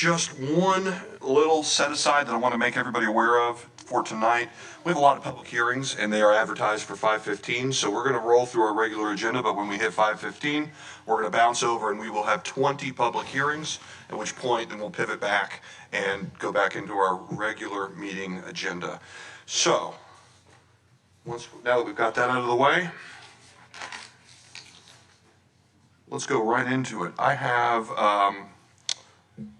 just one little set aside that I want to make everybody aware of for tonight. We have a lot of public hearings and they are advertised for 5:15, so we're going to roll through our regular agenda, but when we hit 5:15, we're going to bounce over and we will have 20 public hearings, at which point then we'll pivot back and go back into our regular meeting agenda. So, now that we've got that out of the way, let's go right into it. I have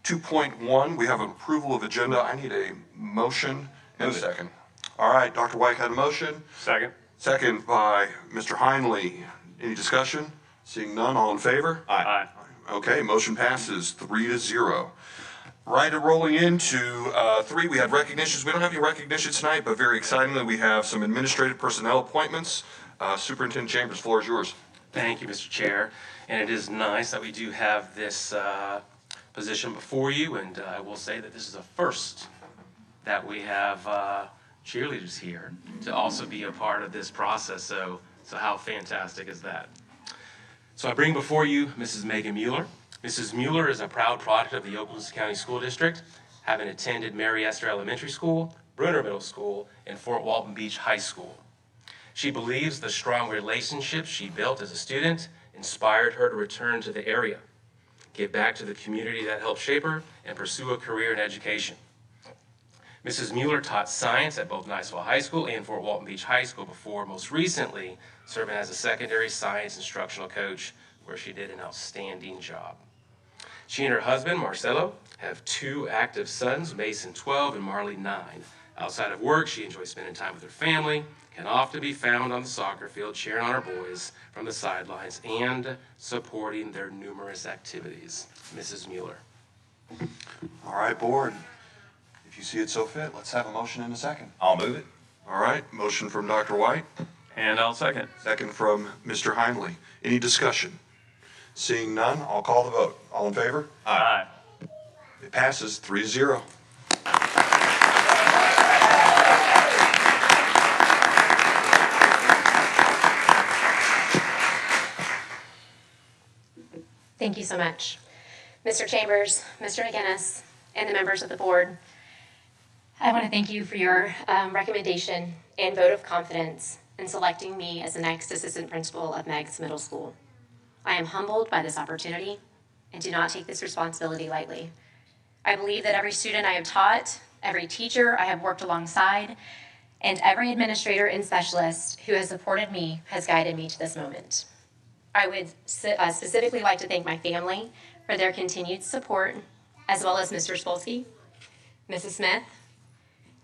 2.1, we have an approval of agenda. I need a motion and a second. All right, Dr. White had a motion. Second. Second by Mr. Heinley. Any discussion? Seeing none, all in favor? Aye. Okay, motion passes 3-0. Right, rolling into 3, we had recognitions. We don't have any recognition tonight, but very excitingly, we have some administrative personnel appointments. Superintendent Chambers, floor is yours. Thank you, Mr. Chair. And it is nice that we do have this position before you, and I will say that this is a first that we have cheerleaders here to also be a part of this process. So how fantastic is that? So I bring before you Mrs. Megan Mueller. Mrs. Mueller is a proud product of the Okaloosa County School District, having attended Mary Esther Elementary School, Bruner Middle School, and Fort Walton Beach High School. She believes the strong relationships she built as a student inspired her to return to the area, give back to the community that helped shape her, and pursue a career in education. Mrs. Mueller taught science at both Niceville High School and Fort Walton Beach High School before most recently serving as a secondary science instructional coach, where she did an outstanding job. She and her husband, Marcelo, have 2 active sons, Mason 12 and Marley 9. Outside of work, she enjoys spending time with her family, can often be found on the soccer field cheering on her boys from the sidelines and supporting their numerous activities. Mrs. Mueller. All right, board. If you see it so fit, let's have a motion in a second. I'll move it. All right, motion from Dr. White, And I'll second. second from Mr. Heinley. Any discussion? Seeing none, I'll call the vote. All in favor? Aye. It passes 3-0. Thank you so much. Mr. Chambers, Mr. McGinnis, and the members of the board, I want to thank you for your recommendation and vote of confidence in selecting me as the next assistant principal of Meigs Middle School. I am humbled by this opportunity and do not take this responsibility lightly. I believe that every student I have taught, every teacher I have worked alongside, and every administrator and specialist who has supported me has guided me to this moment. I would specifically like to thank my family for their continued support, as well as Mr. Spolsky, Mrs. Smith,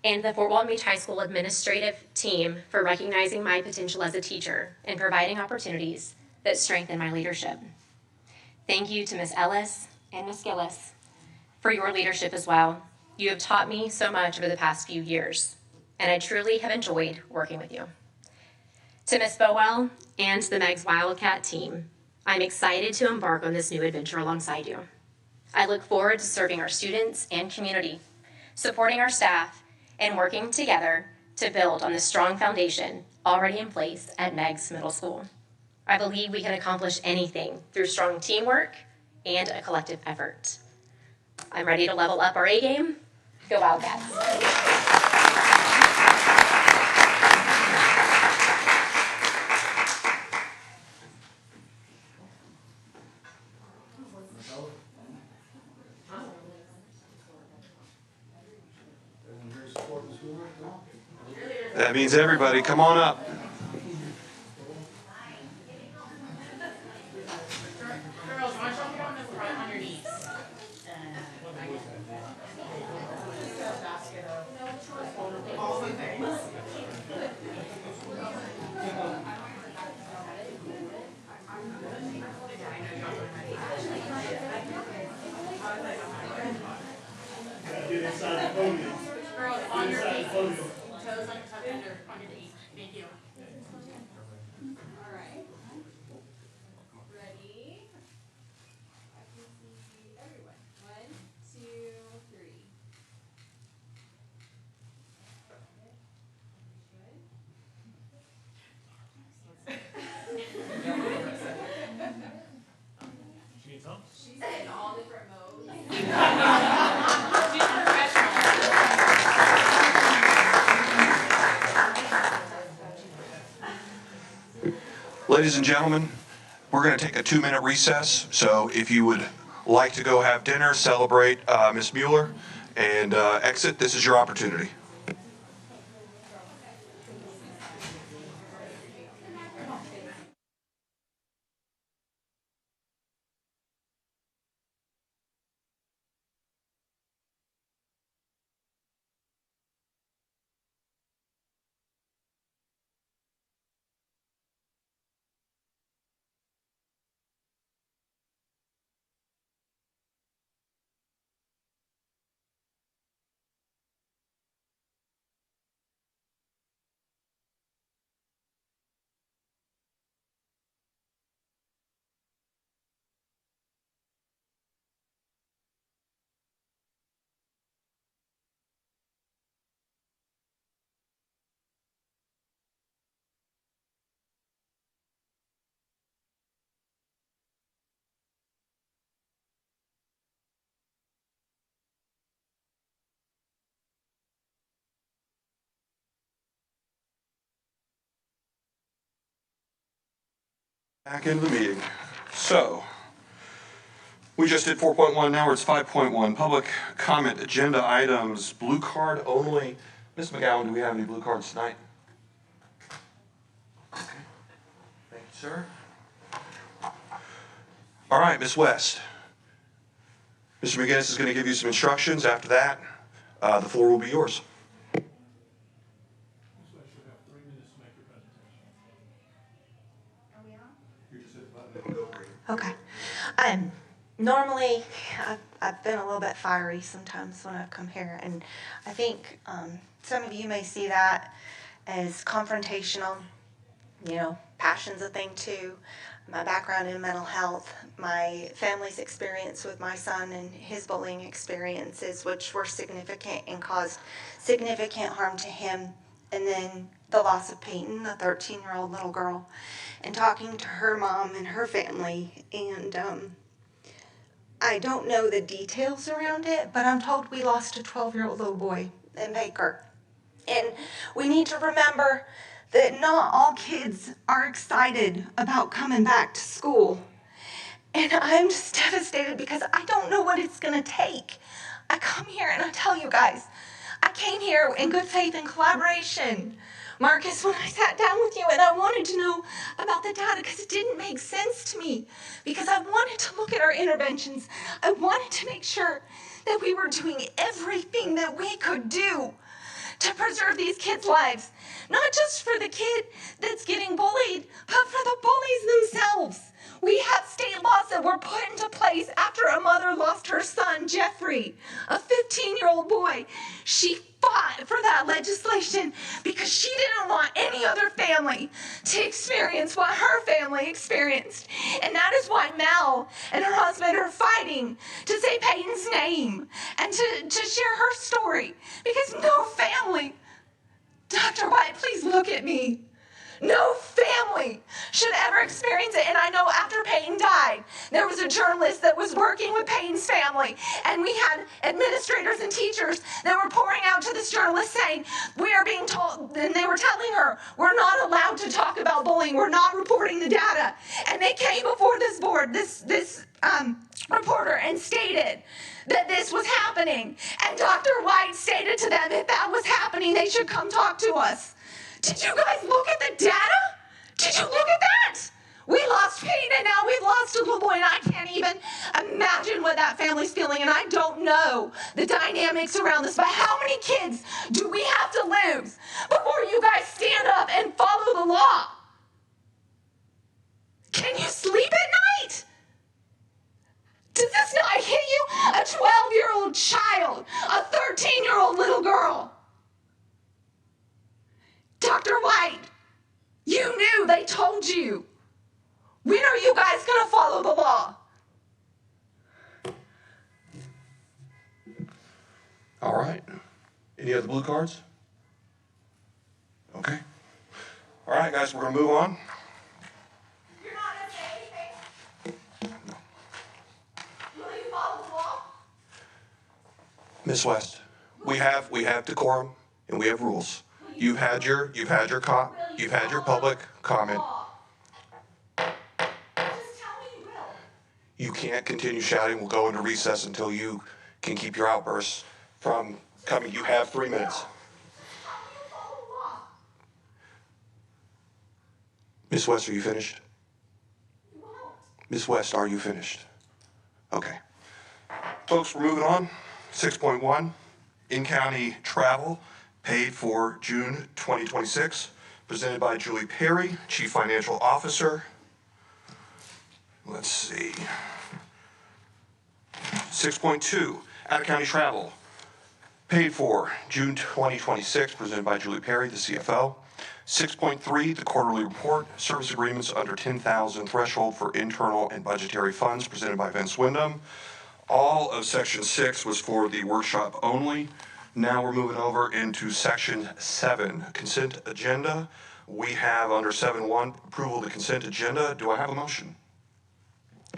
and the Fort Walton Beach High School administrative team for recognizing my potential as a teacher and providing opportunities that strengthen my leadership. Thank you to Ms. Ellis and Ms. Gillis for your leadership as well. You have taught me so much over the past few years, and I truly have enjoyed working with you. To Ms. Bowell and the Meigs Wildcat team, I'm excited to embark on this new adventure alongside you. I look forward to serving our students and community, supporting our staff, and working together to build on the strong foundation already in place at Meigs Middle School. I believe we can accomplish anything through strong teamwork and a collective effort. I'm ready to level up our A game. Go Wildcats. That means everybody, come on up. Girls, why don't you on your knees? All the things. Girls, on your knees. Toes on your knees. Thank you. All right. Ready? I can see everyone. 1, 2, 3. She's in all different modes. Ladies and gentlemen, we're going to take a 2-minute recess. So if you would like to go have dinner, celebrate Miss Mueller, and exit, this is your opportunity. Back into the meeting. So, we just did 4.1, now it's 5.1. Public comment, agenda items, blue card only. Ms. McGowan, do we have any blue cards tonight? Okay. Thank you, sir. All right, Ms. West. Mr. McGinnis is going to give you some instructions. After that, the floor will be yours. Okay. Normally, I've been a little bit fiery sometimes when I've come here, and I think some of you may see that as confrontational. You know, passion's a thing too. My background in mental health, my family's experience with my son and his bullying experiences, which were significant and caused significant harm to him, and then the loss of Peyton, a 13-year-old little girl, and talking to her mom and her family, and I don't know the details around it, but I'm told we lost a 12-year-old little boy in Baker. And we need to remember that not all kids are excited about coming back to school. And I'm just devastated because I don't know what it's gonna take. I come here and I tell you guys, I came here in good faith and collaboration. Marcus, when I sat down with you and I wanted to know about the data because it didn't make sense to me, because I wanted to look at our interventions. I wanted to make sure that we were doing everything that we could do to preserve these kids' lives. Not just for the kid that's getting bullied, but for the bullies themselves. We have state laws that were put into place after a mother lost her son, Jeffrey, a 15-year-old boy. She fought for that legislation because she didn't want any other family to experience what her family experienced. And that is why Mel and her husband are fighting to say Peyton's name and to share her story. Because no family, Dr. White, please look at me. No family should ever experience it. And I know after Peyton died, there was a journalist that was working with Peyton's family, and we had administrators and teachers that were pouring out to this journalist saying, we are being told, and they were telling her, we're not allowed to talk about bullying, we're not reporting the data. And they came before this board, this reporter, and stated that this was happening. And Dr. White stated to them, if that was happening, they should come talk to us. Did you guys look at the data? Did you look at that? We lost Peyton and now we've lost a little boy, and I can't even imagine what that family's feeling, and I don't know the dynamics around this, but how many kids do we have to lose before you guys stand up and follow the law? Can you sleep at night? Does this not hit you? A 12-year-old child, a 13-year-old little girl. Dr. White, you knew, they told you. When are you guys going to follow the law? All right. Any other blue cards? Okay. All right, guys, we're going to move on. You're not going to say anything? Will you follow the law? Ms. West, we have decorum and we have rules. You've had your public comment. can't continue shouting, we'll go into recess until you can keep your outbursts from coming. You have 3 minutes. Miss West, are you finished? Miss West, are you finished? Okay. Folks, we're moving on. 6.1, in-county travel paid for June 2026, presented by Julie Perry, Chief Financial Officer. Let's see. 6.2, out-of-county travel paid for June 2026, presented by Julie Perry, the CFO. 6.3, the quarterly report, service agreements under 10,000 threshold for internal and budgetary funds, presented by Vince Wyndham. All of section 6 was for the workshop only. Now we're moving over into section 7, consent agenda. We have under 7.1, approval of the consent agenda. Do I have a motion?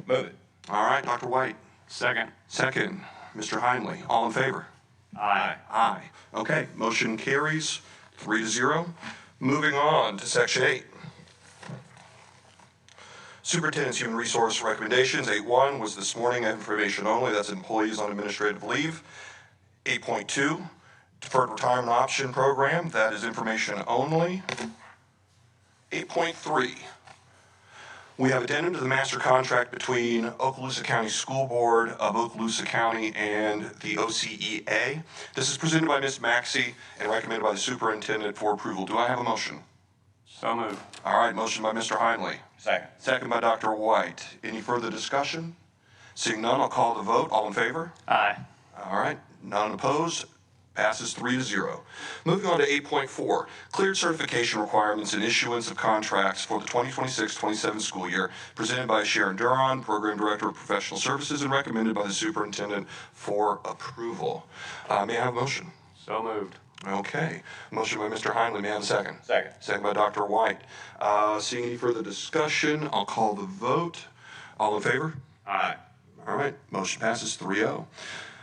Move it. All right, Dr. White. Second. Second, Mr. Heinley. All in favor? Aye. Aye. Okay, motion carries 3-0. Moving on to section 8. Superintendent's human resource recommendations. 8.1 was this morning, information only. That's employees on administrative leave. 8.2, deferred retirement option program. That is information only. 8.3, we have addendum to the master contract between Okaloosa County School Board of Okaloosa County and the OCEA. This is presented by Ms. Maxey and recommended by the superintendent for approval. Do I have a motion? So moved. All right, motion by Mr. Heinley. Second. Second by Dr. White. Any further discussion? Seeing none, I'll call the vote. All in favor? Aye. All right, none opposed. Passes 3-0. Moving on to 8.4, cleared certification requirements and issuance of contracts for the 2026-27 school year, presented by Sharon Duran, Program Director of Professional Services, and recommended by the Superintendent for approval. May I have a motion? So moved. Okay, motion by Mr. Heinley. May I have a second? Second. Second by Dr. White. Seeing any further discussion, I'll call the vote. All in favor? Aye. All right, motion passes 3-0.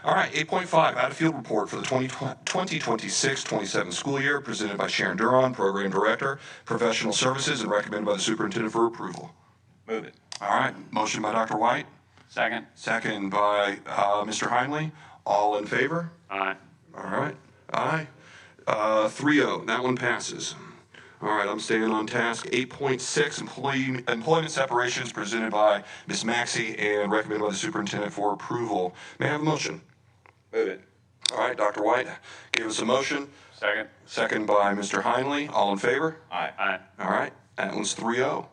All right, 8.5, out-of-field report for the 2026-27 school year, presented by Sharon Duran, Program Director, Professional Services, and recommended by the Superintendent for approval. Move it. All right, motion by Dr. White, Second. second by Mr. Heinley. All in favor? Aye. All right, aye. 3-0, that one passes. All right, I'm staying on task. 8.6, employment separations, presented by Ms. Maxey and recommended by the superintendent for approval. May I have a motion? Move it. All right, Dr. White gave us a motion. Second. Second by Mr. Heinley. All in favor? Aye. Aye. All right, that one's 3-0.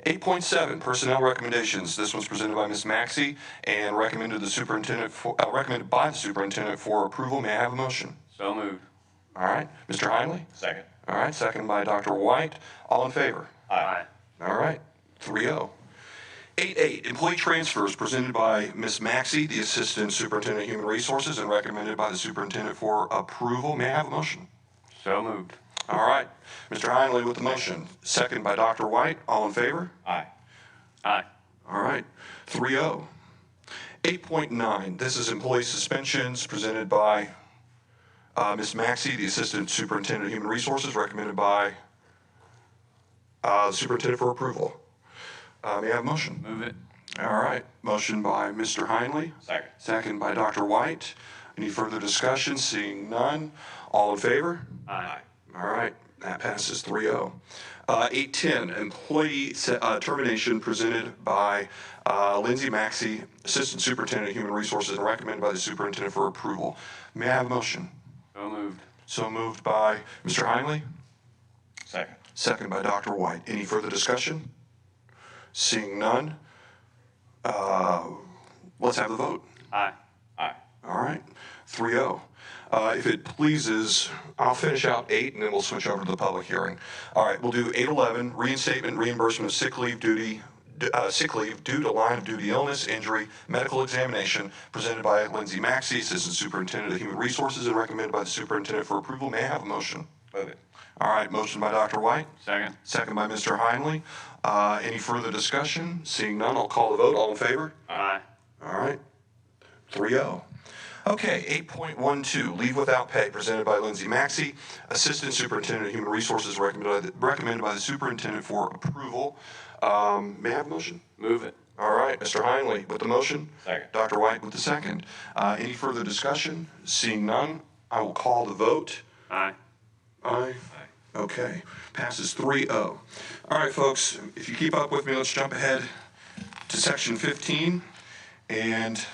8.7, personnel recommendations. This one's presented by Ms. Maxey and recommended by the superintendent for approval. May I have a motion? So moved. All right, Mr. Heinley. Second. All right, second by Dr. White. All in favor? Aye. All right, 3-0. 8.8, employee transfers, presented by Ms. Maxey, the Assistant Superintendent of Human Resources, and recommended by the Superintendent for approval. May I have a motion? So moved. All right, Mr. Heinley with the motion. Second by Dr. White. All in favor? Aye. Aye. All right, 3-0. 8.9, this is employee suspensions, presented by Ms. Maxey, the Assistant Superintendent of Human Resources, recommended by the Superintendent for approval. May I have a motion? Move it. All right, motion by Mr. Heinley. Second. Second by Dr. White. Any further discussion? Seeing none. All in favor? Aye. All right, that passes 3-0. 8.10, employee termination, presented by Lindsay Maxey, Assistant Superintendent of Human Resources, and recommended by the Superintendent for approval. May I have a motion? So moved. So moved by Mr. Heinley, Second. second by Dr. White. Any further discussion? Seeing none, let's have the vote. Aye. Aye. All right, 3-0. If it pleases, I'll finish out 8 and then we'll switch over to the public hearing. All right, we'll do 8.11, reinstatement, reimbursement of sick leave due to line of duty illness, injury, medical examination, presented by Lindsay Maxey, Assistant Superintendent of Human Resources, and recommended by the Superintendent for approval. May I have a motion? Move it. All right, motion by Dr. White, Second. second by Mr. Heinley. Any further discussion? Seeing none, I'll call the vote. All in favor? Aye. All right, 3-0. Okay, 8.12, leave without pay, presented by Lindsay Maxey, Assistant Superintendent of Human Resources, recommended by the Superintendent for approval. May I have a motion? Move it. All right, Mr. Heinley with the motion. Second. Dr. White with the second. Any further discussion? Seeing none, I will call the vote. Aye. Aye. Okay, passes 3-0. All right, folks, if you keep up with me, let's jump ahead to section 15. And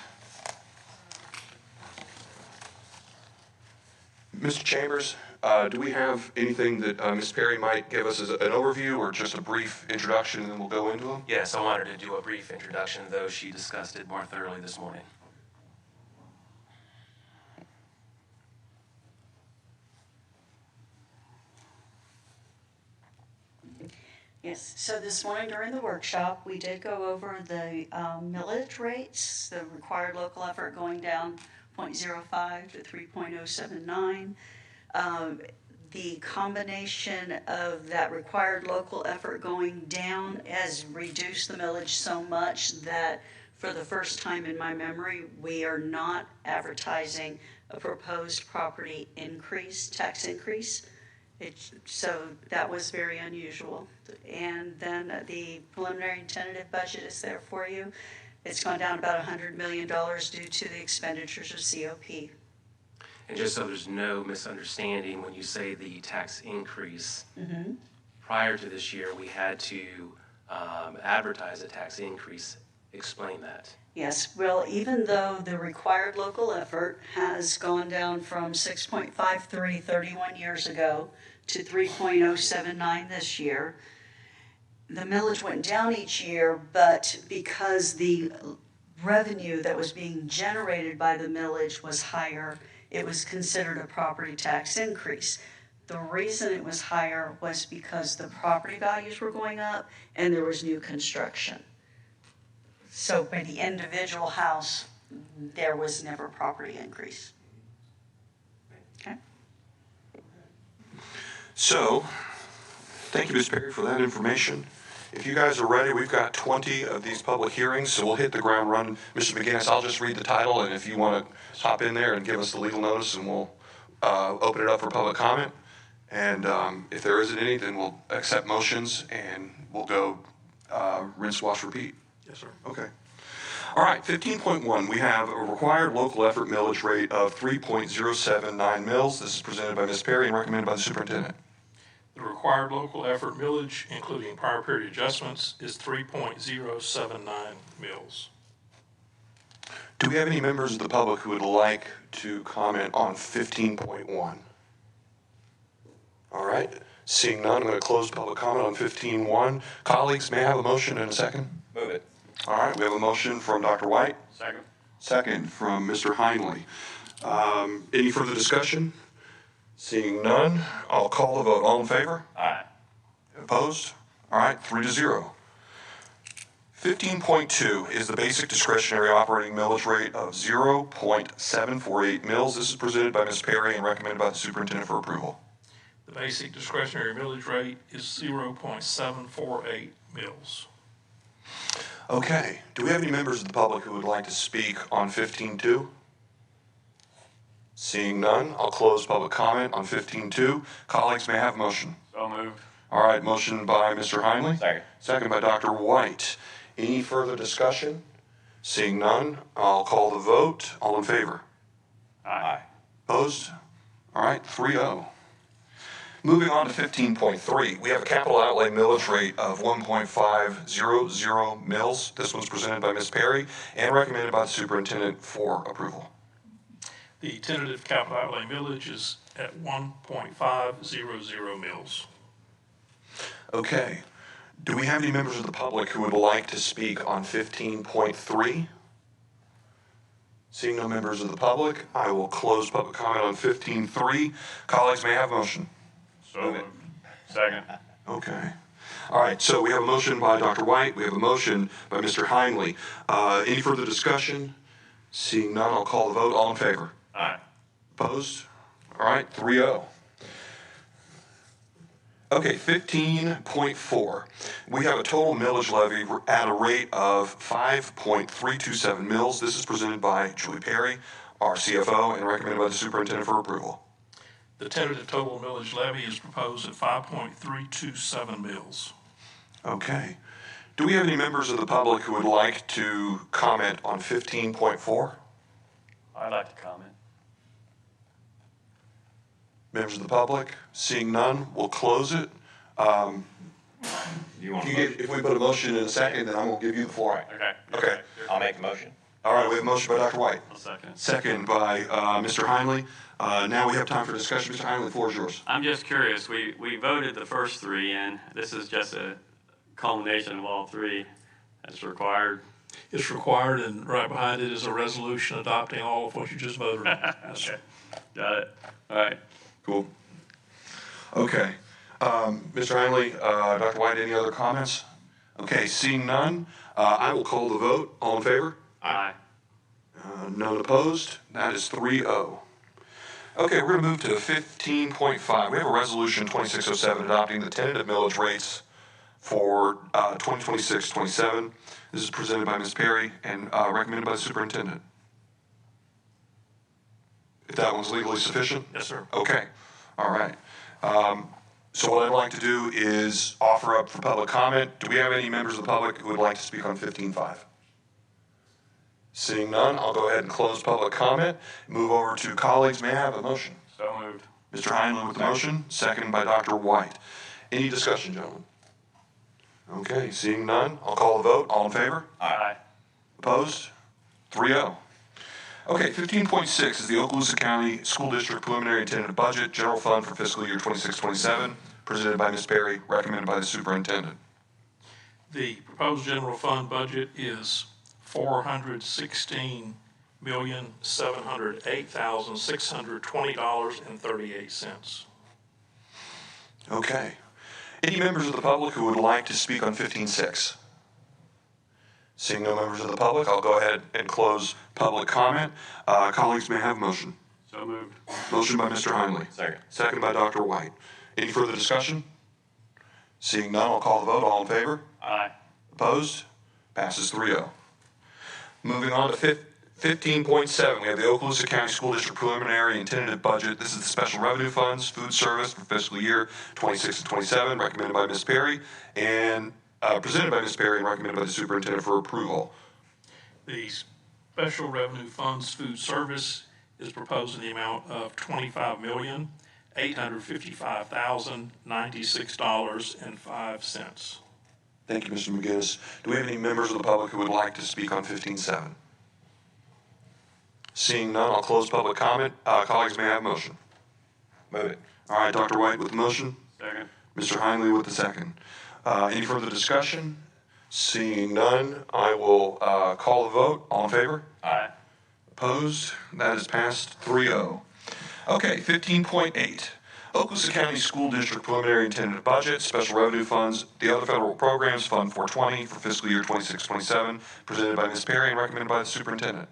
Mr. Chambers, do we have anything that Ms. Perry might give us as an overview or just a brief introduction, and then we'll go into them? Yes, I wanted to do a brief introduction, though she discussed it more thoroughly this morning. Yes, so this morning during the workshop, we did go over the millage rates, the required local effort going down 0.05 to 3.079. The combination of that required local effort going down has reduced the millage so much that for the first time in my memory, we are not advertising a proposed property increase, tax increase. So that was very unusual. And then the preliminary and tentative budget is there for you. It's gone down about $100 million due to the expenditures of COP. And just so there's no misunderstanding, when you say the tax increase, prior to this year, we had to advertise a tax increase. Explain that. Yes, well, even though the required local effort has gone down from 6.53 31 years ago to 3.079 this year, the millage went down each year, but because the revenue that was being generated by the millage was higher, it was considered a property tax increase. The reason it was higher was because the property values were going up and there was new construction. So by the individual house, there was never a property increase. Okay? So, thank you, Ms. Perry, for that information. If you guys are ready, we've got 20 of these public hearings, so we'll hit the ground running. Mr. McGinnis, I'll just read the title, and if you want to hop in there and give us the legal notice, and we'll open it up for public comment. And if there isn't any, then we'll accept motions, and we'll go rinse, wash, repeat. Yes, sir. Okay. All right, 15.1, we have a required local effort millage rate of 3.079 mils. This is presented by Ms. Perry and recommended by the superintendent. The required local effort millage, including prior period adjustments, is 3.079 mils. Do we have any members of the public who would like to comment on 15.1? All right, seeing none, I'm going to close public comment on 15.1. Colleagues, may I have a motion in a second? Move it. All right, we have a motion from Dr. White. Second. Second from Mr. Heinley. Any further discussion? Seeing none, I'll call the vote. All in favor? Aye. Opposed? All right, 3-0. 15.2 is the basic discretionary operating millage rate of 0.748 mils. This is presented by Ms. Perry and recommended by the superintendent for approval. The basic discretionary millage rate is 0.748 mils. Okay, do we have any members of the public who would like to speak on 15.2? Seeing none, I'll close public comment on 15.2. Colleagues, may I have a motion? So moved. All right, motion by Mr. Heinley. Second. Second by Dr. White. Any further discussion? Seeing none, I'll call the vote. All in favor? Aye. Opposed? All right, 3-0. Moving on to 15.3, we have a capital outlay millage rate of 1.500 mils. This one's presented by Ms. Perry and recommended by the superintendent for approval. The tentative capital outlay millage is at 1.500 mils. Okay, do we have any members of the public who would like to speak on 15.3? Seeing no members of the public, I will close public comment on 15.3. Colleagues, may I have a motion? So moved. Second. Okay. All right, so we have a motion by Dr. White. We have a motion by Mr. Heinley. Any further discussion? Seeing none, I'll call the vote. All in favor? Aye. Opposed? All right, 3-0. Okay, 15.4. We have a total millage levy at a rate of 5.327 mils. This is presented by Julie Perry, our CFO, and recommended by the superintendent for approval. The tentative total millage levy is proposed at 5.327 mils. Okay. Do we have any members of the public who would like to comment on 15.4? I'd like to comment. Members of the public, seeing none, we'll close it. You want If we put a motion in a second, then I'm gonna give you the floor. Okay. Okay. I'll make the motion. All right, we have a motion by Dr. White, I'll second. second by Mr. Heinley. Now we have time for discussion. Mr. Heinley, the floor is yours. I'm just curious, we voted the first three in, this is just a culmination of all three that's required. It's required, and right behind it is a resolution adopting all of what you just voted on. Yes, sir. Got it, all right. Cool. Okay. Mr. Heinley, Dr. White, any other comments? Okay, seeing none, I will call the vote. All in favor? Aye. None opposed? That is 3-0. Okay, we're going to move to 15.5. We have a resolution 2607 adopting the tentative millage rates for 2026-27. This is presented by Ms. Perry and recommended by the superintendent. If that one's legally sufficient? Yes, sir. Okay, all right. So what I'd like to do is offer up for public comment. Do we have any members of the public who would like to speak on 15.5? Seeing none, I'll go ahead and close public comment. Move over to colleagues. May I have a motion? So moved. Mr. Heinlein with the motion, second by Dr. White. Any discussion, gentlemen? Okay, seeing none, I'll call the vote. All in favor? Aye. Opposed? 3-0. Okay, 15.6 is the Okaloosa County School District Preliminary and Tentative Budget, General Fund for fiscal year 26-27, presented by Ms. Perry, recommended by the superintendent. The proposed general fund budget is $416,708,620.38. Okay. Any members of the public who would like to speak on 15.6? Seeing no members of the public, I'll go ahead and close public comment. Colleagues may I have a motion. So moved. Motion by Mr. Heinley. Second. Second by Dr. White. Any further discussion? Seeing none, I'll call the vote. All in favor? Aye. Opposed? Passes 3-0. Moving on to 15.7, we have the Okaloosa County School District Preliminary and Tentative Budget. This is the Special Revenue Funds, Food Service for fiscal year 26-27, recommended by Ms. Perry, and presented by Ms. Perry and recommended by the superintendent for approval. The special revenue funds food service is proposed in the amount of $25,855,096.05. Thank you, Mr. McGinnis. Do we have any members of the public who would like to speak on 15.7? Seeing none, I'll close public comment. Colleagues may I have a motion. Move it. All right, Dr. White with the motion. Second. Mr. Heinley with the second. Any further discussion? Seeing none, I will call the vote. All in favor? Aye. Opposed? That is passed 3-0. Okay, 15.8. Okaloosa County School District Preliminary and Tentative Budget, Special Revenue Funds, the other federal programs, Fund 420 for fiscal year 26-27, presented by Ms. Perry and recommended by the superintendent.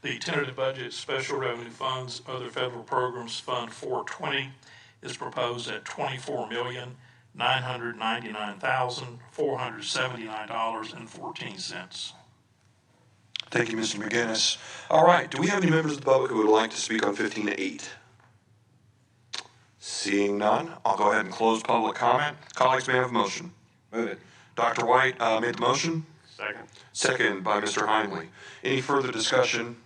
The tentative budget, special revenue funds, other federal programs, Fund 420, is proposed at $24,999,479.14. Thank you, Mr. McGinnis. All right, do we have any members of the public who would like to speak on 15.8? Seeing none, I'll go ahead and close public comment. Colleagues may I have a motion. Move it. Dr. White made the motion. Second. Second by Mr. Heinley. Any further discussion?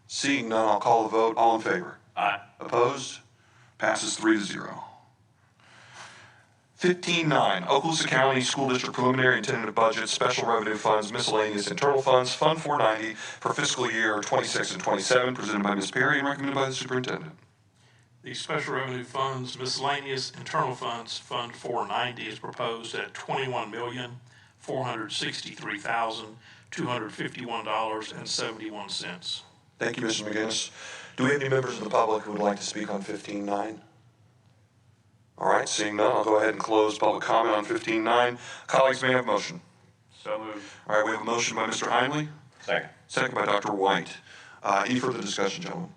Seeing none, I'll call the vote. All in favor? Aye. Opposed? Passes 3-0. 15.9, Okaloosa County School District Preliminary and Tentative Budget, Special Revenue Funds, Miscellaneous Internal Funds, Fund 490 for fiscal year 26-27, presented by Ms. Perry and recommended by the superintendent. The special revenue funds, miscellaneous internal funds, Fund 490 is proposed at $21,463,251.71. Thank you, Mr. McGinnis. Do we have any members of the public who would like to speak on 15.9? All right, seeing none, I'll go ahead and close public comment on 15.9. Colleagues may I have a motion. So moved. All right, we have a motion by Mr. Heinley, Second. second by Dr. White. Any further discussion, gentlemen?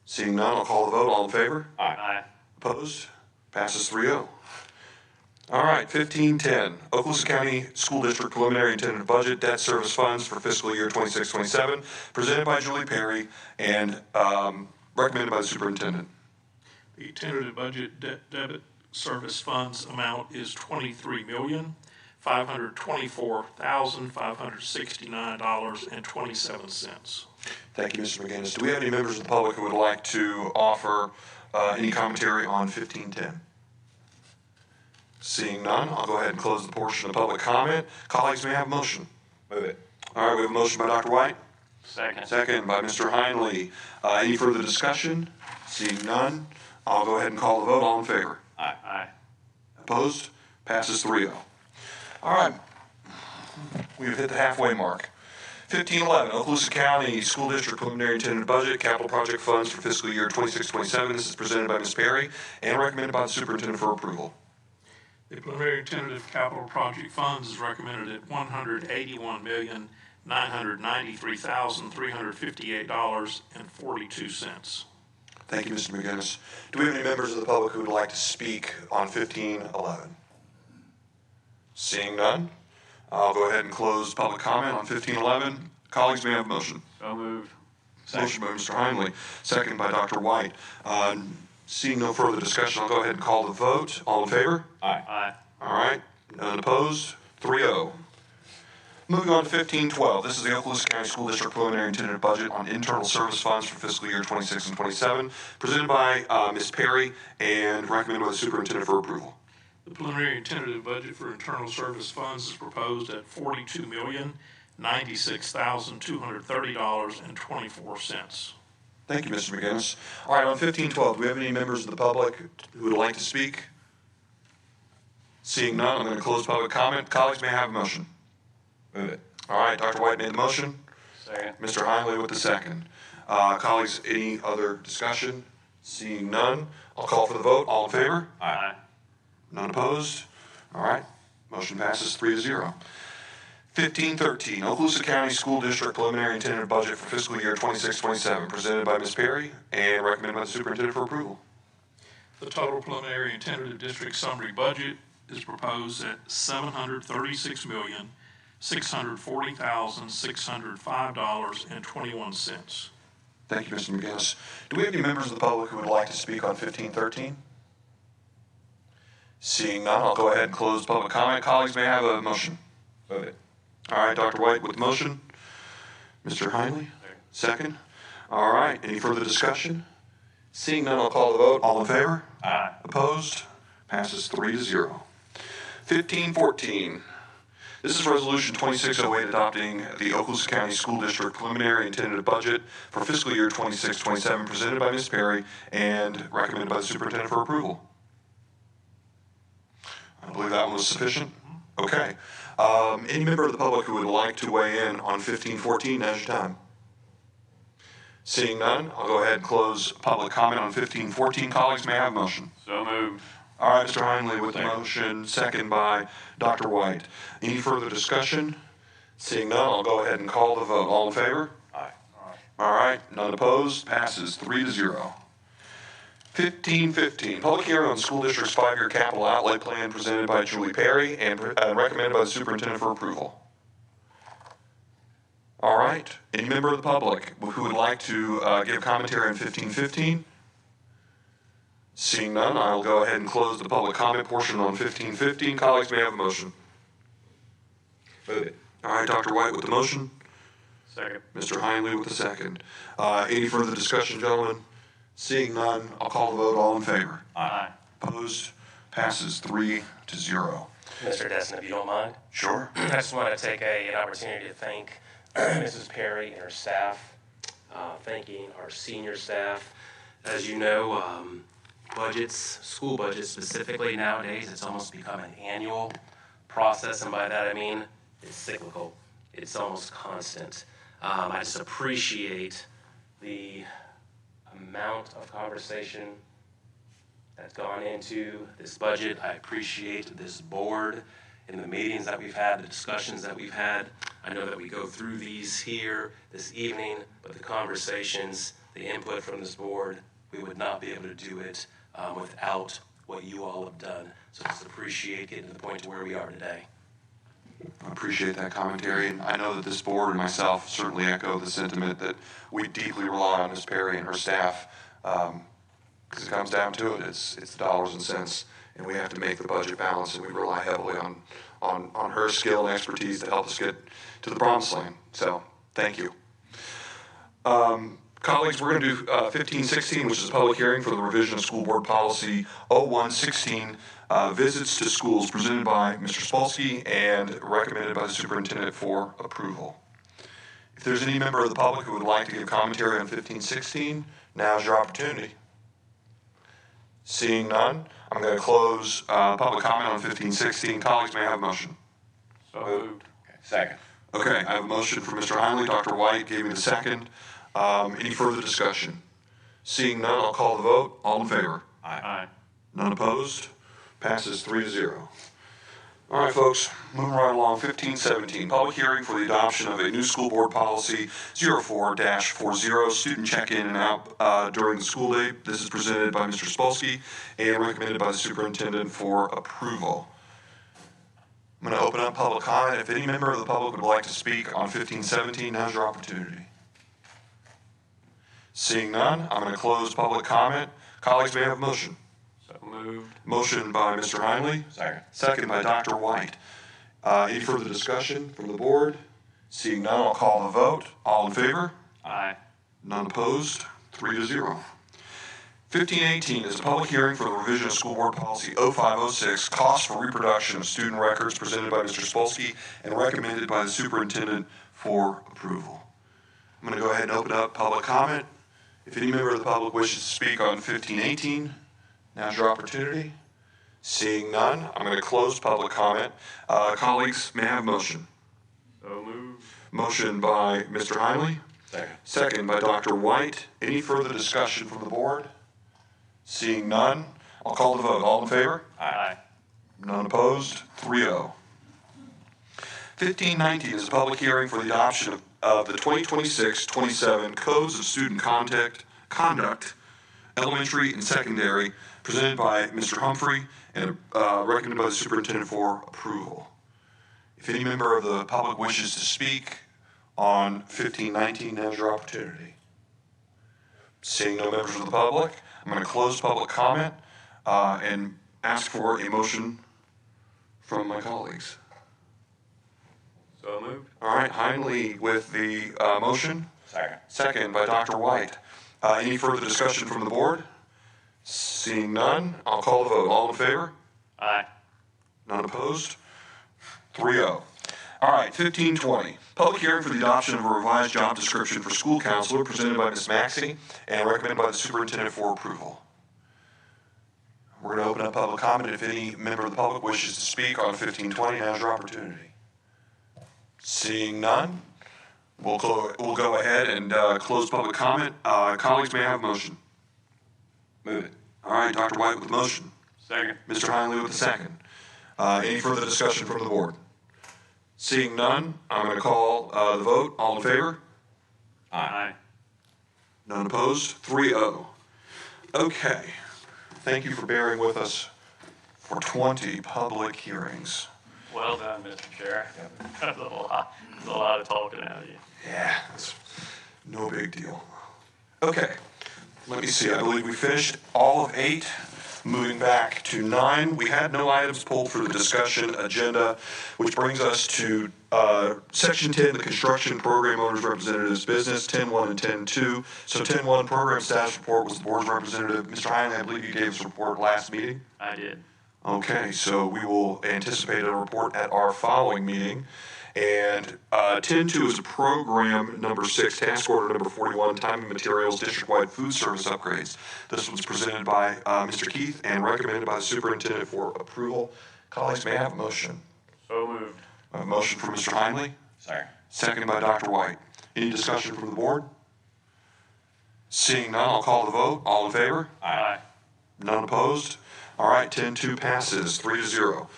Seeing none, I'll call the vote. All in favor? Aye. Opposed? Passes 3-0. All right, 15.10, Okaloosa County School District Preliminary and Tentative Budget, Debt Service Funds for fiscal year 26-27, presented by Julie Perry and recommended by the superintendent. The tentative budget debit service funds amount is $23,441,999 $524,569.27. Thank you, Mr. McGinnis. Do we have any members of the public who would like to offer any commentary on 1510? Seeing none, I'll go ahead and close the portion of public comment. Colleagues, may I have a motion? Move it. All right, we have a motion by Dr. White, Second. second by Mr. Heinley. Any further discussion? Seeing none, I'll go ahead and call the vote. All in favor? Aye. Aye. Opposed? Passes 3-0. All right, we've hit the halfway mark. 1511, Okaloosa County School District Preliminary Intended Budget, Capital Project Funds for fiscal year 26-27. This is presented by Ms. Perry and recommended by the superintendent for approval. The preliminary tentative capital project funds is recommended at $181,993,358.42. Thank you, Mr. McGinnis. Do we have any members of the public who would like to speak on 1511? Seeing none, I'll go ahead and close public comment on 1511. Colleagues, may I have a motion? So moved. Motion by Mr. Heinley, second by Dr. White. Seeing no further discussion, I'll go ahead and call the vote. All in favor? Aye. Aye. All right, none opposed, 3-0. Moving on to 1512, this is the Okaloosa County School District Preliminary Intended Budget on Internal Service Funds for fiscal year 26 and 27, presented by Ms. Perry and recommended by the superintendent for approval. The preliminary and tentative budget for internal service funds is proposed at $42,096,230.24. Thank you, Mr. McGinnis. All right, on 1512, do we have any members of the public who would like to speak? Seeing none, I'm going to close public comment. Colleagues, may I have a motion? Move it. All right, Dr. White made the motion. Second. Mr. Heinley with the second. Colleagues, any other discussion? Seeing none, I'll call for the vote. All in favor? Aye. None opposed? All right, motion passes 3-0. 1513, Okaloosa County School District Preliminary Intended Budget for fiscal year 26-27, presented by Ms. Perry and recommended by the superintendent for approval. The total preliminary and tentative district summary budget is proposed at $736,640,605.21. Thank you, Mr. McGinnis. Do we have any members of the public who would like to speak on 1513? Seeing none, I'll go ahead and close public comment. Colleagues, may I have a motion? Move it. All right, Dr. White with the motion. Mr. Heinley, second. All right, any further discussion? Seeing none, I'll call the vote. All in favor? Aye. Opposed? Passes 3-0. 1514. This is Resolution 2608 adopting the Okaloosa County School District Preliminary and Tentative Budget for fiscal year 26-27, presented by Ms. Perry and recommended by the superintendent for approval. I believe that one was sufficient. Okay. Any member of the public who would like to weigh in on 1514, now's your time. Seeing none, I'll go ahead and close public comment on 1514. Colleagues, may I have a motion? So moved. All right, Mr. Heinley with the motion, second by Dr. White. Any further discussion? Seeing none, I'll go ahead and call the vote. All in favor? Aye. All right, none opposed, passes 3-0. 1515, public hearing on the school district's 5-year capital outlay plan presented by Julie Perry and recommended by the superintendent for approval. All right, any member of the public who would like to give commentary on 1515? Seeing none, I'll go ahead and close the public comment portion on 1515. Colleagues, may I have a motion? Move it. All right, Dr. White with the motion. Second. Mr. Heinley with the second. Any further discussion, gentlemen? Seeing none, I'll call the vote. All in favor? Aye. Opposed? Passes 3-0. Mr. Destin, if you don't mind. Sure. I just want to take an opportunity to thank Mrs. Perry and her staff, thanking our senior staff. As you know, budgets, school budgets specifically nowadays, it's almost become an annual process, and by that I mean it's cyclical. It's almost constant. I just appreciate the amount of conversation that's gone into this budget. I appreciate this board and the meetings that we've had, the discussions that we've had. I know that we go through these here this evening, but the conversations, the input from this board, we would not be able to do it without what you all have done. So just appreciate getting to the point to where we are today. I appreciate that commentary, and I know that this board and myself certainly echo the sentiment that we deeply rely on Ms. Perry and her staff, because it comes down to it. It's the dollars and cents and we have to make the budget balance, and we rely heavily on her skill and expertise to help us get to the promised land. So, thank you. Colleagues, we're going to do 1516, which is a public hearing for the revision of School Board Policy 0116, visits to schools, presented by Mr. Spolsky and recommended by the superintendent for approval. If there's any member of the public who would like to give commentary on 1516, now's your opportunity. Seeing none, I'm going to close public comment on 1516. Colleagues, may I have a motion? So moved. Second. Okay, I have a motion from Mr. Heinley. Dr. White gave me the second. Any further discussion? Seeing none, I'll call the vote. All in favor? Aye. None opposed? Passes 3-0. All right, folks, moving right along. 1517, public hearing for the adoption of a new school board policy 04-40, student check-in and out during the school day. This is presented by Mr. Spolsky and recommended by the superintendent for approval. I'm going to open up public comment. If any member of the public would like to speak on 1517, now's your opportunity. Seeing none, I'm going to close public comment. Colleagues, may I have a motion? So moved. Motion by Mr. Heinley. Second. Second by Dr. White. Any further discussion from the board? Seeing none, I'll call the vote. All in favor? Aye. None opposed? 3-0. 1518 is a public hearing for the revision of School Board Policy 0506, cost for reproduction of student records, presented by Mr. Spolsky and recommended by the superintendent for approval. I'm going to go ahead and open up public comment. If any member of the public wishes to speak on 1518, now's your opportunity. Seeing none, I'm going to close public comment. Colleagues, may I have a motion? So moved. Motion by Mr. Heinley. Second. Second by Dr. White. Any further discussion from the board? Seeing none, I'll call the vote. All in favor? Aye. None opposed? 3-0. 1519 is a public hearing for the adoption of the 2026-27 Codes of Student Conduct, Elementary and Secondary, presented by Mr. Humphrey and recommended by the superintendent for approval. If any member of the public wishes to speak on 1519, now's your opportunity. Seeing no members of the public, I'm going to close public comment and ask for a motion from my colleagues. So moved. All right, Heinley with the motion. Second. Second by Dr. White. Any further discussion from the board? Seeing none, I'll call the vote. All in favor? Aye. None opposed? 3-0. All right, 1520. Public hearing for the adoption of a revised job description for school counselor, presented by Ms. Maxey and recommended by the superintendent for approval. We're going to open up public comment. If any member of the public wishes to speak on 1520, now's your opportunity. Seeing none, we'll go ahead and close public comment. Colleagues, may I have a motion? Move it. All right, Dr. White with the motion. Second. Mr. Heinley with the second. Any further discussion from the board? Seeing none, I'm going to call the vote. All in favor? Aye. None opposed? 3-0. Okay. Thank you for bearing with us for 20 public hearings. Well done, Mr. Chair. That's a lot of talking out of you. Yeah, it's no big deal. Okay, let me see. I believe we finished all of 8. Moving back to 9, we had no items pulled for the discussion agenda, which brings us to Section 10, the Construction Program Owners Representatives Business, 10-1 and 10-2. So 10-1, Program Status Report was the board's representative. Mr. Heinley, I believe you gave us a report last meeting. I did. Okay, so we will anticipate a report at our following meeting. And 10-2 is program number 6, task order number 41, time and materials, district-wide food service upgrades. This was presented by Mr. Keith and recommended by the superintendent for approval. Colleagues, may I have a motion? So moved. A motion from Mr. Heinley, Second. second by Dr. White. Any discussion from the board? Seeing none, I'll call the vote. All in favor? Aye. None opposed? All right, 10-2 passes, 3-0.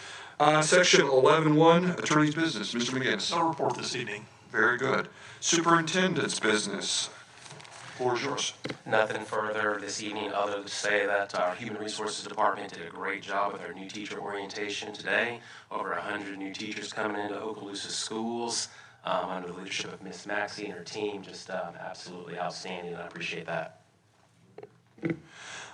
Section 11-1, Attorney's Business. Mr. McGinnis. No report this evening. Very good. Superintendent's Business. Floor is yours. Nothing further this evening other than to say that our Human Resources Department did a great job with our new teacher orientation today. Over 100 new teachers coming into Okaloosa schools under the leadership of Ms. Maxey and her team. Just absolutely outstanding, and I appreciate that.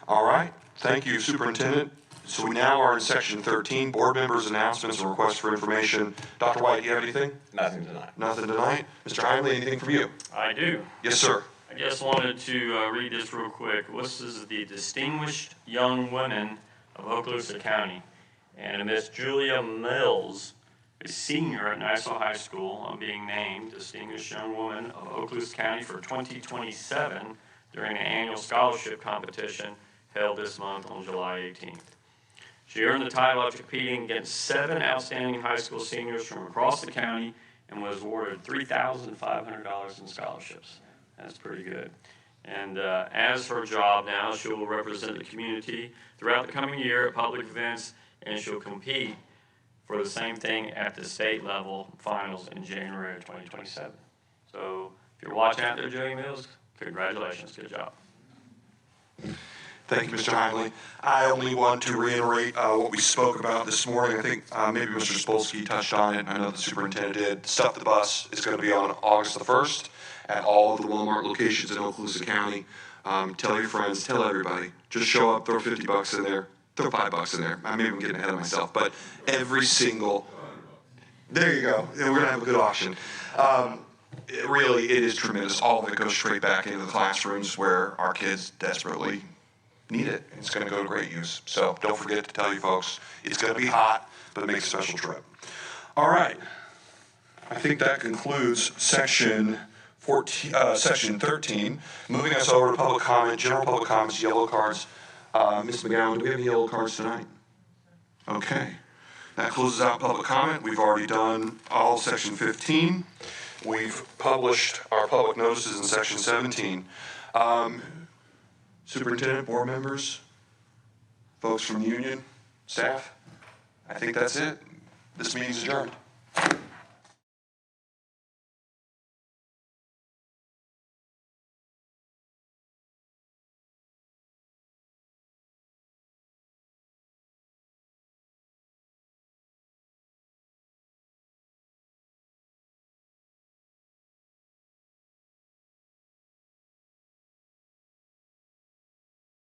All right. Thank you, Superintendent. So we now are in section 13, board members' announcements and requests for information. Dr. White, do you have anything? Nothing tonight. Nothing tonight. Mr. Heinley, anything from you? I do. Yes, sir. I just wanted to read this real quick. This is the Distinguished Young Women of Okaloosa County. And Miss Julia Mills, a senior at Nassau High School, being named Distinguished Young Woman of Okaloosa County for 2027 during an annual scholarship competition held this month on July 18th. She earned the title after competing against 7 outstanding high school seniors from across the county and was awarded $3,500 in scholarships. That's pretty good. And as her job now, she will represent the community throughout the coming year at public events, and she'll compete for the same thing at the state level finals in January of 2027. So if you're watching out there, Julia Mills, congratulations, good job. Thank you, Mr. Heinley. I only want to reiterate what we spoke about this morning. I think maybe Mr. Spolsky touched on it. I know the superintendent did. Stuff the Bus is going to be on August the 1st at all of the Walmart locations in Okaloosa County. Tell your friends, tell everybody. Just show up, throw $50 in there, throw $5 in there. Maybe I'm getting ahead of myself, but every single, there you go. And we're going to have a good auction. It is tremendous. All of it goes straight back into the classrooms where our kids desperately need it. It's going to go to great use. So don't forget to tell you folks, it's going to be hot, but make a special trip. All right. I think that concludes section 13. Moving us over to public comment, general public comments, yellow cards. Ms. McGowan, do we have any yellow cards tonight? Okay. That closes out public comment. We've already done all section 15. We've published our public notices in section 17. Superintendent, board members, folks from the union, staff, I think that's it. This meeting's adjourned.